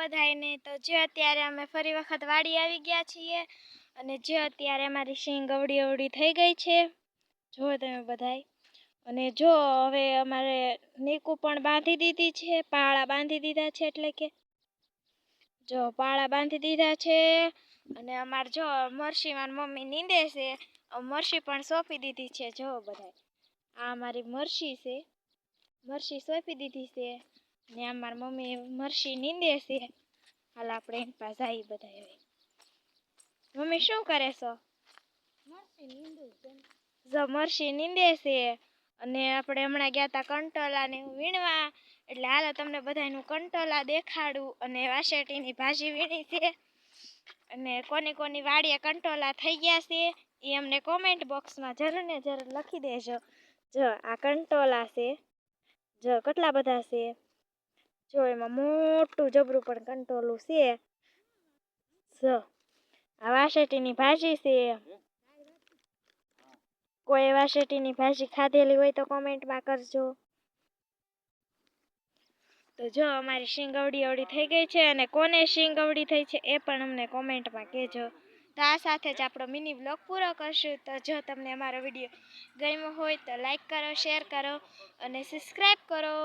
બધાયને। તો જો અત્યારે અમે ફરી વખત વાડી આવી ગયા છીએ અને જો અત્યારે અમારી સિંગ અવળી અવળી થઈ ગઈ છે, જો તમે બધાય। અને જો હવે અમારે નીકુ પણ બાંધી દીધી છે, પાળા બાંધી દીધા છે, એટલે કે જો પાળા બાંધી દીધા છે। અને અમાર જો મરસીમાં મમ્મી નીંદે છે, મરસી પણ સોંપી દીધી છે, જો બધાય આ અમારી મરસી છે, મરસી સોંપી દીધી છે ને અમાર મમ્મી મરસી નીંદે છે। હાલ આપણે એની પાસે જઈએ બધા। હવે મમ્મી શું કરે છો? મરસી નીંદું છે। જો મરસી નીંદે છે અને આપણે હમણાં ગયા તા કંટોલા ને વીણવા, એટલે હાલો તમને બધાયનું કંટોલા દેખાડું અને વાસેટીની ભાજી વીણી છે। અને કોની કોની વાડીએ કંટોલા થઈ ગયા છે એ અમને કોમેન્ટ બોક્સમાં જરૂર ને જરૂર લખી દેજો। જો આ કંટોલા છે, જો કેટલા બધા છે, જો એમાં મોટું જબરું પણ કંટોલું છે। જો આ વાસેટીની ભાજી છે, કોઈ વાસેટીની ભાજી ખાધેલી હોય તો કોમેન્ટમાં કરજો। તો જો અમારી સિંગ અવળી અવળી થઈ ગઈ છે અને કોને સિંગ અવળી થઈ છે એ પણ અમને કોમેન્ટમાં કહેજો। તો આ સાથે જ આપણો મિની બ્લોગ પૂરો કરશું। તો જો તમને અમારો વિડીયો ગમ્યો હોય તો લાઈક કરો, શેર કરો અને સબસ્ક્રાઈબ કરો।